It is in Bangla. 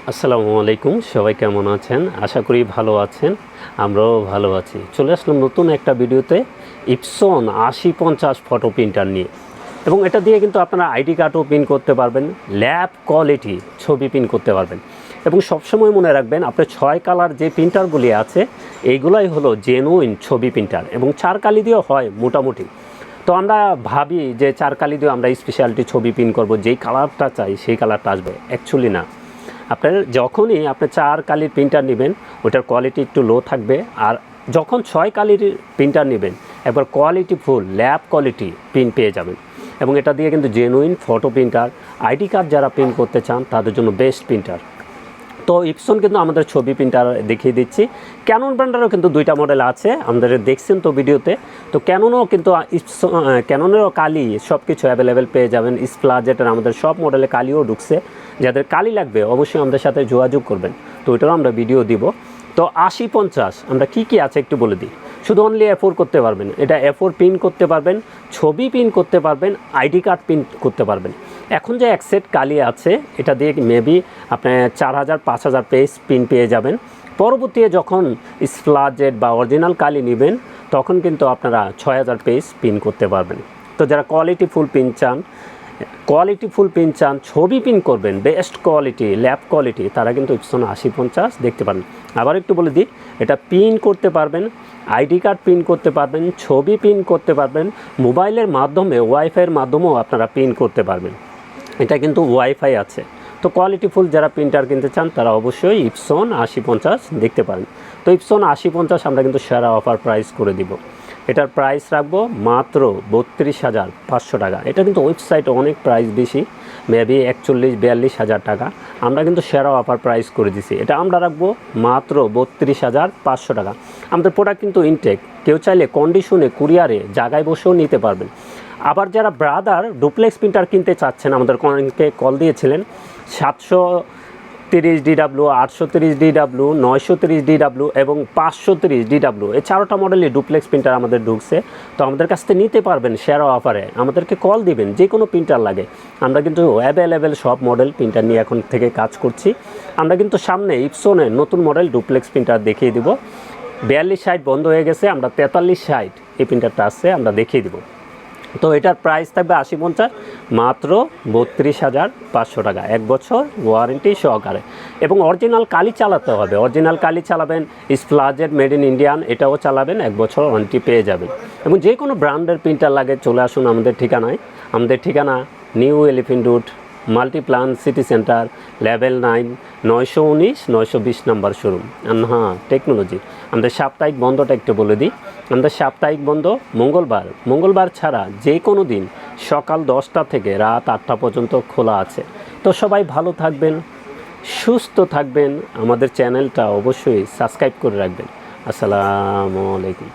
আসসালামু আলাইকুম, সবাই কেমন আছেন? আশা করি ভালো আছেন। আমরাও ভালো আছি। চলে আসলাম নতুন একটা ভিডিওতে ইপসন 8050 ফটো প্রিন্টার নিয়ে। এবং এটা দিয়ে কিন্তু আপনারা আইডি কার্ডও প্রিন্ট করতে পারবেন, ল্যাব কোয়ালিটি ছবি প্রিন্ট করতে পারবেন। এবং সবসময় মনে রাখবেন আপনার 6 কালার যে প্রিন্টারগুলি আছে এইগুলাই হলো জেনুইন ছবি প্রিন্টার, এবং 4 কালি দিয়েও হয় মোটামুটি। তো আমরা ভাবি যে 4 কালি দিয়ে আমরা স্পেশালিটি ছবি প্রিন্ট করব, যেই কালারটা চাই সেই কালারটা আসবে। অ্যাকচুয়ালি না, আপনার যখনই আপনি 4 কালির প্রিন্টার নেবেন ওটার কোয়ালিটি একটু লো থাকবে, আর যখন 6 কালির প্রিন্টার নেবেন একবার quality full lab quality print পেয়ে যাবেন। এবং এটা দিয়ে কিন্তু genuine photo printer, ID card যারা প্রিন্ট করতে চান তাদের জন্য বেস্ট প্রিন্টার। তো ইপসন কিন্তু আমাদের ছবি প্রিন্টার দেখিয়ে দিচ্ছি। ক্যানন ব্র্যান্ডেরও কিন্তু 2টা মডেল আছে, আমাদের দেখছেন তো ভিডিওতে। তো ক্যাননও কিন্তু ক্যাননেরও কালি সব কিছু অ্যাভেলেবেল পেয়ে যাবেন। স্প্লাজেটের আমাদের সব মডেলে কালিও ঢুকছে, যাদের কালি লাগবে অবশ্যই আমাদের সাথে যোগাযোগ করবেন। তো ওইটারও আমরা ভিডিও দিব। তো 8050 আমরা কি আছে একটু বলে দিই। শুধু অনলি A4 করতে পারবেন, এটা A4 প্রিন্ট করতে পারবেন, ছবি প্রিন্ট করতে পারবেন, আইডি কার্ড প্রিন্ট করতে পারবেন। এখন যে এক সেট কালি আছে এটা দিয়ে মেবি আপনি 4000-5000 পেজ প্রিন্ট পেয়ে যাবেন। পরবর্তীতে যখন স্প্লাজেট বা অরিজিনাল কালি নেবেন তখন কিন্তু আপনারা 6000 পেজ প্রিন্ট করতে পারবেন। তো যারা কোয়ালিটি ফুল প্রিন্ট চান, ছবি প্রিন্ট করবেন বেস্ট কোয়ালিটি ল্যাব কোয়ালিটি, তারা কিন্তু ইপসন 8050 দেখতে পারেন। আবার একটু বলে দিই, এটা প্রিন্ট করতে পারবেন, আইডি কার্ড প্রিন্ট করতে পারবেন, ছবি প্রিন্ট করতে পারবেন, মোবাইলের মাধ্যমে ওয়াইফাইয়ের মাধ্যমেও আপনারা প্রিন্ট করতে পারবেন। এটা কিন্তু ওয়াইফাই আছে। তো কোয়ালিটি ফুল যারা প্রিন্টার কিনতে চান তারা অবশ্যই ইপসন 8050 দেখতে পারেন। তো ইপসন 8050 আমরা কিন্তু সেরা অফার প্রাইস করে দিব। এটার প্রাইস রাখবো মাত্র 32,500 টাকা। এটা কিন্তু ওয়েবসাইটে অনেক প্রাইস বেশি, মেবি 41-42 হাজার টাকা। আমরা কিন্তু সেরা অফার প্রাইস করে দিছি, এটা আমরা রাখবো মাত্র 32,500 টাকা। আমাদের প্রোডাক্ট কিন্তু ইনটেক, কেউ চাইলে কন্ডিশনে কুরিয়ারে জায়গায় বসেও নিতে পারবেন। আবার যারা ব্রাদার ডুপ্লেক্স প্রিন্টার কিনতে চাচ্ছেন আমাদের অনেকে কল দিয়েছিলেন, 730DW, 830DW, 930DW এবং 530DW, এই 4টা মডেলই ডুপ্লেক্স প্রিন্টার আমাদের ঢুকছে। তো আমাদের কাছ থেকে নিতে পারবেন সেরা অফারে, আমাদেরকে কল দিবেন যে কোনো প্রিন্টার লাগে। আমরা কিন্তু অ্যাভেলেবেল সব মডেল প্রিন্টার নিয়ে এখন থেকে কাজ করছি। আমরা কিন্তু সামনে ইপসনের নতুন মডেল ডুপ্লেক্স প্রিন্টার দেখিয়ে দিব। 4260 বন্ধ হয়ে গেছে, আমরা 4360 এই প্রিন্টারটা আসছে, আমরা দেখিয়ে দিব। তো এটার প্রাইস থাকবে 8050 মাত্র 32,500 টাকা, 1 বছর ওয়ারেন্টি সহকারে। এবং অরিজিনাল কালি চালাতে হবে, অরিজিনাল কালি চালাবেন, স্প্লাজেট মেড ইন ইন্ডিয়ান এটাও চালাবেন, 1 বছর ওয়ারেন্টি পেয়ে যাবেন। এবং যে কোনো ব্র্যান্ডের প্রিন্টার লাগে চলে আসুন আমাদের ঠিকানায়। আমাদের ঠিকানা new elephant road, Multiplan city centre, level 9, 919-920 নম্বর শোরুম আনহা টেকনোলজি। আমাদের সাপ্তাহিক বন্ধটা একটু বলে দিই। আমাদের সাপ্তাহিক বন্ধ মঙ্গলবার ছাড়া যে কোনো দিন সকাল 10টা থেকে রাত 8টা পর্যন্ত খোলা আছে। তো সবাই ভালো থাকবেন, সুস্থ থাকবেন, আমাদের চ্যানেলটা অবশ্যই সাবস্ক্রাইব করে রাখবেন। আসসালামু আলাইকুম।